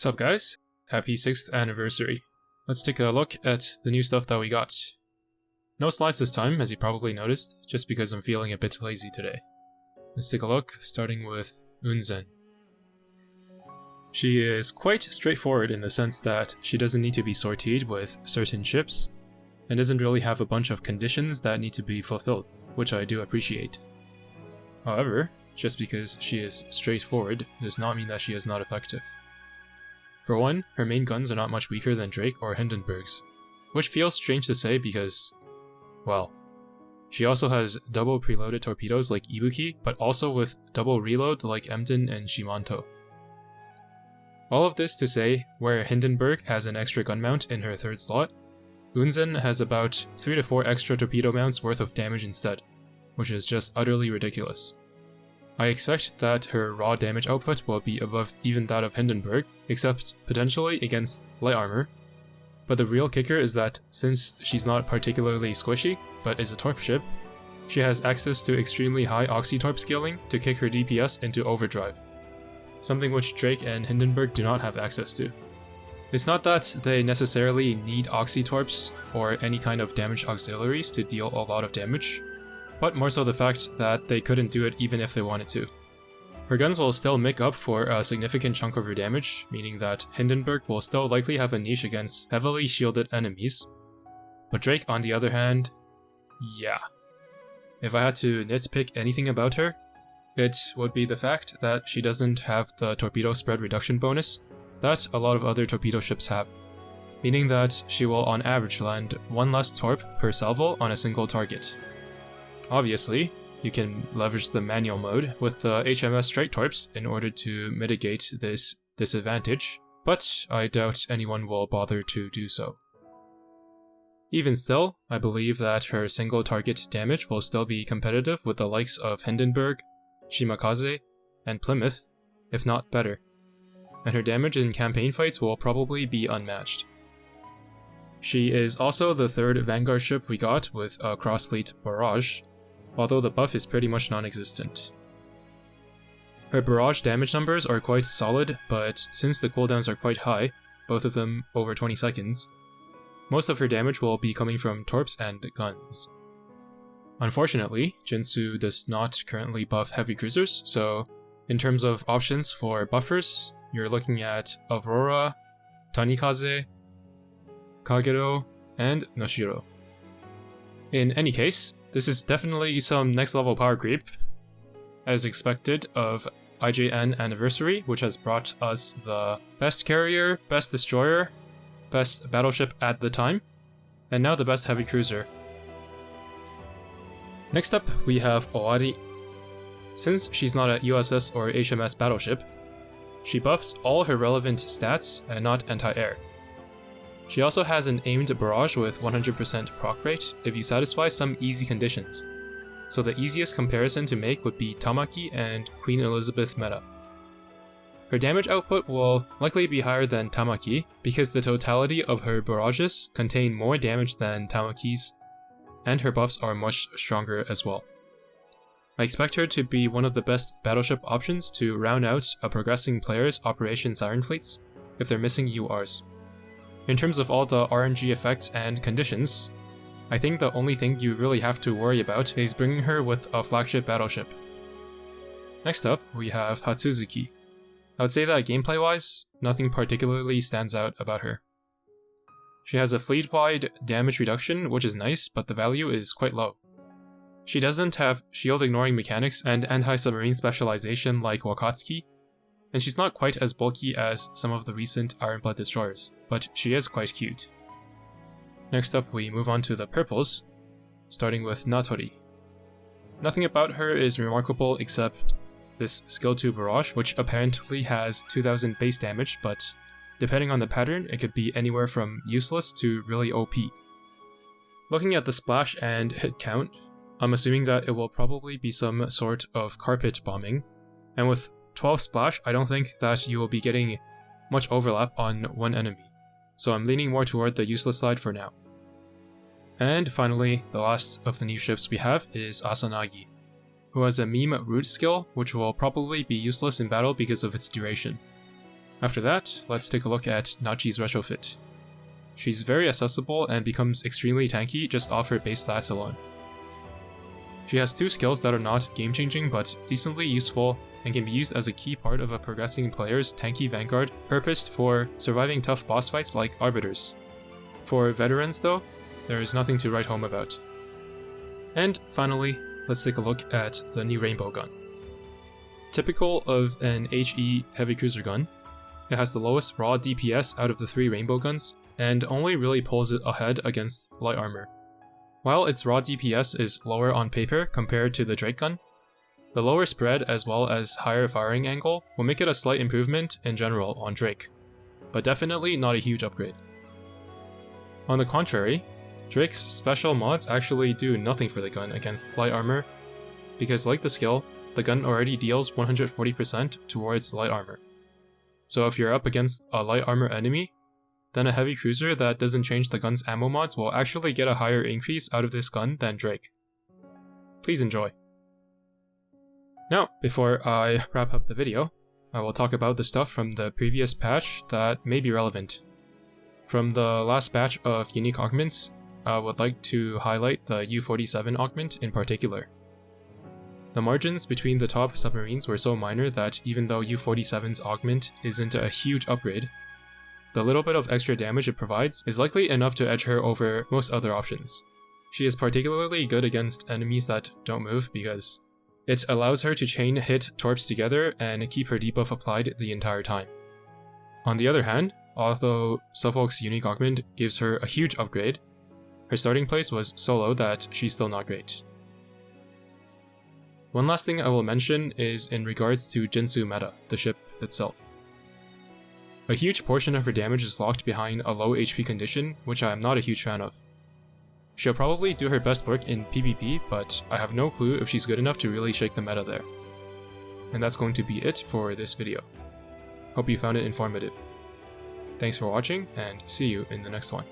Sup guys, happy 6th anniversary. Let's take a look at the new stuff that we got. No slides this time, as you probably noticed, just because I'm feeling a bit lazy today. Let's take a look, starting with Unzen. She is quite straightforward in the sense that she doesn't need to be sortied with certain ships, and doesn't really have a bunch of conditions that need to be fulfilled, which I do appreciate. However, just because she is straightforward does not mean that she is not effective. For one, her main guns are not much weaker than Drake or Hindenburg's, which feels strange to say because, well, she also has double preloaded torpedoes like Ibuki, but also with double reload like Emden and Shimanto. All of this to say, where Hindenburg has an extra gun mount in her third slot, Unzen has about 3 to 4 extra torpedo mounts worth of damage instead, which is just utterly ridiculous. I expect that her raw damage output will be above even that of Hindenburg, except potentially against light armor. But the real kicker is that since she's not particularly squishy, but is a torp ship, she has access to extremely high oxytorp scaling to kick her DPS into overdrive, something which Drake and Hindenburg do not have access to. It's not that they necessarily need oxytorps or any kind of damage auxiliaries to deal a lot of damage, but more so the fact that they couldn't do it even if they wanted to. Her guns will still make up for a significant chunk of her damage, meaning that Hindenburg will still likely have a niche against heavily shielded enemies. But Drake, on the other hand, yeah. If I had to nitpick anything about her, it would be the fact that she doesn't have the torpedo spread reduction bonus that a lot of other torpedo ships have, meaning that she will on average land 1 less torp per salvo on a single target. Obviously, you can leverage the manual mode with the HMS straight torps in order to mitigate this disadvantage, but I doubt anyone will bother to do so. Even still, I believe that her single target damage will still be competitive with the likes of Hindenburg, Shimakaze, and Plymouth, if not better, and her damage in campaign fights will probably be unmatched. She is also the third Vanguard ship we got with a cross-fleet barrage, although the buff is pretty much non-existent. Her barrage damage numbers are quite solid, but since the cooldowns are quite high, both of them over 20 seconds, most of her damage will be coming from torps and guns. Unfortunately, Jinsu does not currently buff heavy cruisers, so in terms of options for buffers, you're looking at Aurora, Tanikaze, Kagero, and Noshiro. In any case, this is definitely some next level power creep, as expected of IJN Anniversary, which has brought us the best carrier, best destroyer, best battleship at the time, and now the best heavy cruiser. Next up, we have Owari. Since she's not a USS or HMS battleship, she buffs all her relevant stats and not anti-air. She also has an aimed barrage with 100% proc rate if you satisfy some easy conditions, so the easiest comparison to make would be Tamaki and Queen Elizabeth meta. Her damage output will likely be higher than Tamaki because the totality of her barrages contain more damage than Tamaki's, and her buffs are much stronger as well. I expect her to be one of the best battleship options to round out a progressing player's Operation Siren fleets if they're missing URs. In terms of all the RNG effects and conditions, I think the only thing you really have to worry about is bringing her with a flagship battleship. Next up, we have Hatsuzuki. I would say that gameplay-wise, nothing particularly stands out about her. She has a fleet-wide damage reduction, which is nice, but the value is quite low. She doesn't have shield-ignoring mechanics and anti-submarine specialization like Wakatsuki, and she's not quite as bulky as some of the recent Ironblood destroyers, but she is quite cute. Next up, we move on to the purples, starting with Natori. Nothing about her is remarkable except this skill 2 barrage, which apparently has 2000 base damage, but depending on the pattern, it could be anywhere from useless to really OP. Looking at the splash and hit count, I'm assuming that it will probably be some sort of carpet bombing, and with 12 splash, I don't think that you will be getting much overlap on one enemy, so I'm leaning more toward the useless side for now. And finally, the last of the new ships we have is Asanagi, who has a meme root skill, which will probably be useless in battle because of its duration. After that, let's take a look at Nachi's retrofit. She's very accessible and becomes extremely tanky just off her base stats alone. She has 2 skills that are not game-changing but decently useful and can be used as a key part of a progressing player's tanky vanguard purposed for surviving tough boss fights like Arbiters. For veterans though, there is nothing to write home about. And finally, let's take a look at the new Rainbow gun. Typical of an HE heavy cruiser gun, it has the lowest raw DPS out of the 3 Rainbow guns, and only really pulls it ahead against light armor. While its raw DPS is lower on paper compared to the Drake gun, the lower spread as well as higher firing angle will make it a slight improvement in general on Drake, but definitely not a huge upgrade. On the contrary, Drake's special mods actually do nothing for the gun against light armor, because like the skill, the gun already deals 140% towards light armor. So if you're up against a light armor enemy, then a heavy cruiser that doesn't change the gun's ammo mods will actually get a higher increase out of this gun than Drake. Please enjoy. Now, before I wrap up the video, I will talk about the stuff from the previous patch that may be relevant. From the last batch of unique augments, I would like to highlight the U-47 augment in particular. The margins between the top submarines were so minor that even though U-47's augment isn't a huge upgrade, the little bit of extra damage it provides is likely enough to edge her over most other options. She is particularly good against enemies that don't move because it allows her to chain hit torps together and keep her debuff applied the entire time. On the other hand, although Suffolk's unique augment gives her a huge upgrade, her starting place was so low that she's still not great. One last thing I will mention is in regards to Jinsu meta, the ship itself. A huge portion of her damage is locked behind a low HP condition, which I am not a huge fan of. She'll probably do her best work in PvP, but I have no clue if she's good enough to really shake the meta there. And that's going to be it for this video. Hope you found it informative. Thanks for watching, and see you in the next one.